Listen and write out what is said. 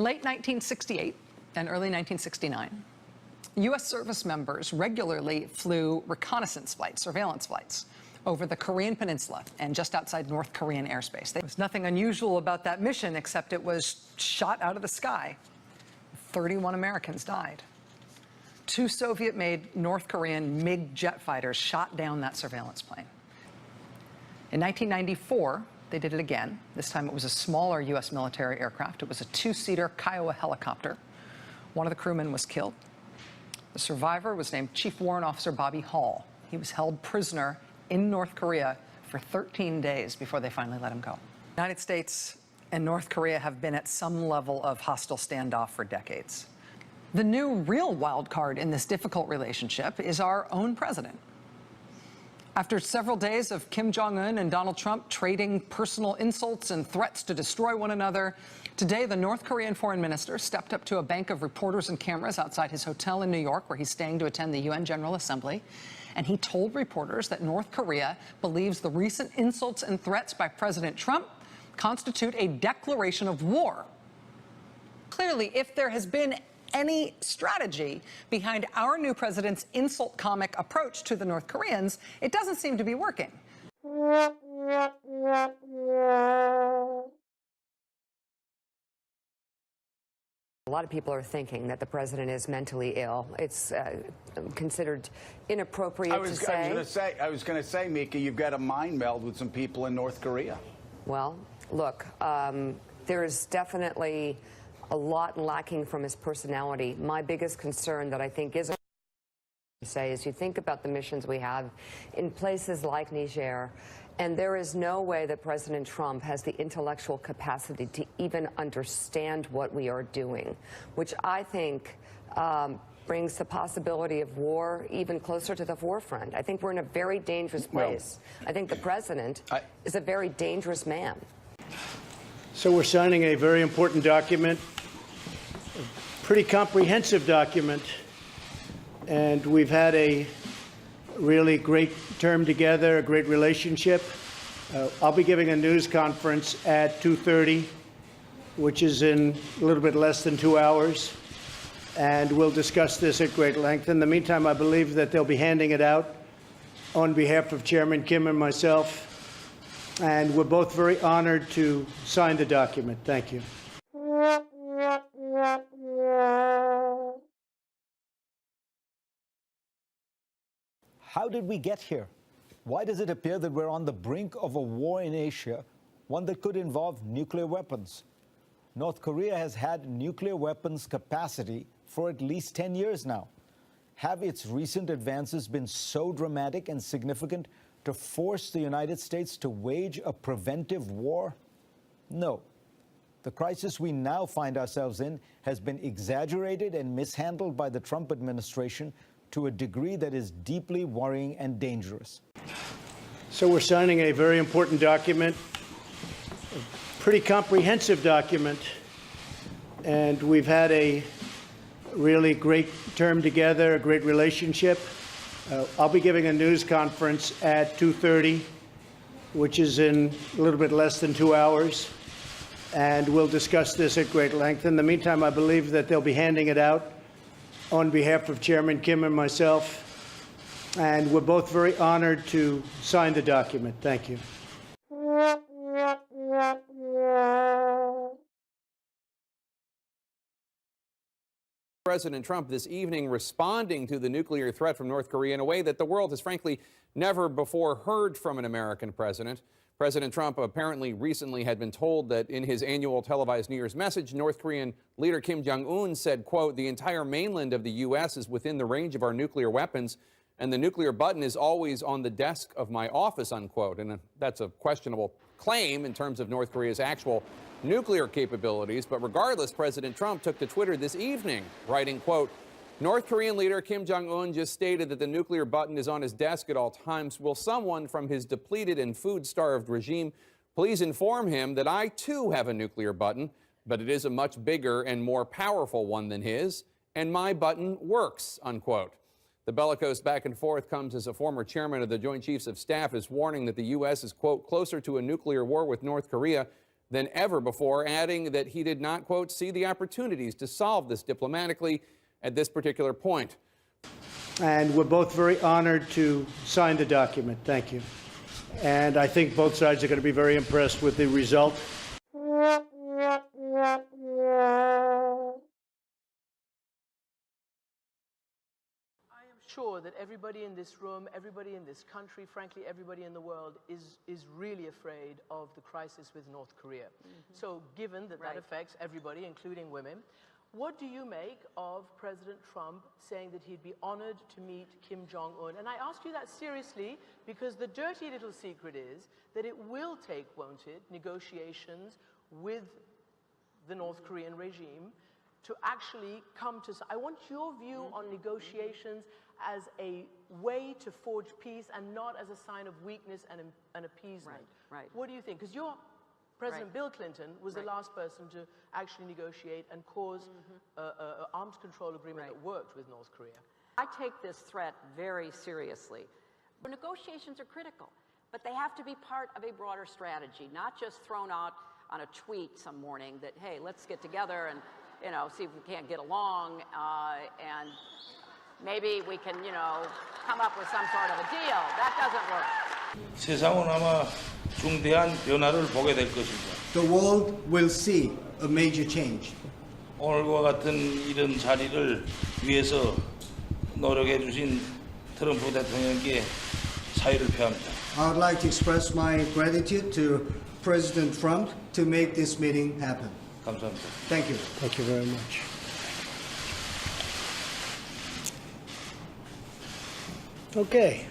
late 1968 and early 1969, U.S. service members regularly flew reconnaissance flights, surveillance flights, over the Korean Peninsula and just outside North Korean airspace. There was nothing unusual about that mission except it was shot out of the sky. 31 Americans died. 2 Soviet-made North Korean MiG jet fighters shot down that surveillance plane. In 1994, they did it again. This time it was a smaller U.S. military aircraft. It was a 2-seater Kiowa helicopter. One of the crewmen was killed. The survivor was named Chief Warrant Officer Bobby Hall. He was held prisoner in North Korea for 13 days before they finally let him go. The United States and North Korea have been at some level of hostile standoff for decades. The new real wild card in this difficult relationship is our own president. After several days of Kim Jong-un and Donald Trump trading personal insults and threats to destroy one another, today the North Korean foreign minister stepped up to a bank of reporters and cameras outside his hotel in New York, where he's staying to attend the UN General Assembly. And he told reporters that North Korea believes the recent insults and threats by President Trump constitute a declaration of war. Clearly, if there has been any strategy behind our new president's insult comic approach to the North Koreans, it doesn't seem to be working. A lot of people are thinking that the president is mentally ill. It's considered inappropriate to say. I was going to say, Mika, you've got a mind meld with some people in North Korea. Well, look, there is definitely a lot lacking from his personality. My biggest concern that I think is you think about the missions we have in places like Niger, and there is no way that President Trump has the intellectual capacity to even understand what we are doing, which I think brings the possibility of war even closer to the forefront. I think we're in a very dangerous place. I think the president is a very dangerous man. So we're signing a very important document, a pretty comprehensive document, and we've had a really great term together, a great relationship. I'll be giving a news conference at 2:30, which is in a little bit less than 2 hours, and we'll discuss this at great length. In the meantime, I believe that they'll be handing it out on behalf of Chairman Kim and myself, and we're both very honored to sign the document. Thank you. How did we get here? Why does it appear that we're on the brink of a war in Asia, one that could involve nuclear weapons? North Korea has had nuclear weapons capacity for at least 10 years now. Have its recent advances been so dramatic and significant to force the United States to wage a preventive war? No. The crisis we now find ourselves in has been exaggerated and mishandled by the Trump administration to a degree that is deeply worrying and dangerous. So we're signing a very important document, a pretty comprehensive document, and we've had a really great term together, a great relationship. I'll be giving a news conference at 2:30, which is in a little bit less than 2 hours, and we'll discuss this at great length. In the meantime, I believe that they'll be handing it out on behalf of Chairman Kim and myself, and we're both very honored to sign the document. Thank you. President Trump this evening responding to the nuclear threat from North Korea in a way that the world has frankly never before heard from an American president. President Trump apparently recently had been told that in his annual televised New Year's message, North Korean leader Kim Jong-un said, quote, "The entire mainland of the U.S. is within the range of our nuclear weapons, and the nuclear button is always on the desk of my office," unquote. And that's a questionable claim in terms of North Korea's actual nuclear capabilities. But regardless, President Trump took to Twitter this evening, writing, quote, "North Korean leader Kim Jong-un just stated that the nuclear button is on his desk at all times. Will someone from his depleted and food-starved regime please inform him that I, too, have a nuclear button, but it is a much bigger and more powerful one than his, and my button works," unquote. The bellicose back and forth comes as a former chairman of the Joint Chiefs of Staff is warning that the U.S. is, quote, "closer to a nuclear war with North Korea than ever before, adding that he did not, quote, see the opportunities to solve this diplomatically at this particular point. And we're both very honored to sign the document. Thank you. And I think both sides are going to be very impressed with the result. Sure that everybody in this room, everybody in this country, frankly, everybody in the world is really afraid of the crisis with North Korea. So given that that affects everybody, including women, what do you make of President Trump saying that he'd be honored to meet Kim Jong-un? And I ask you that seriously because the dirty little secret is that it will take, won't it, negotiations with the North Korean regime to actually come to... I want your view on negotiations as a way to forge peace and not as a sign of weakness and appeasement. Right. What do you think? Because President Bill Clinton was the last person to actually negotiate and cause an arms control agreement that worked with North Korea. I take this threat very seriously. Negotiations are critical, but they have to be part of a broader strategy, not just thrown out on a tweet some morning that, hey, let's get together and, you know, see if we can't get along, and maybe we can, you know, come up with some sort of a deal. That doesn't work. 세상은 아마 중대한 변화를 보게 될 것입니다. The world will see a major change. 오늘과 같은 이런 자리를 위해서 노력해 주신 트럼프 대통령께 사의를 표합니다. I would like to express my gratitude to President Trump to make this meeting happen. 감사합니다. Thank you. Thank you very much. Okay.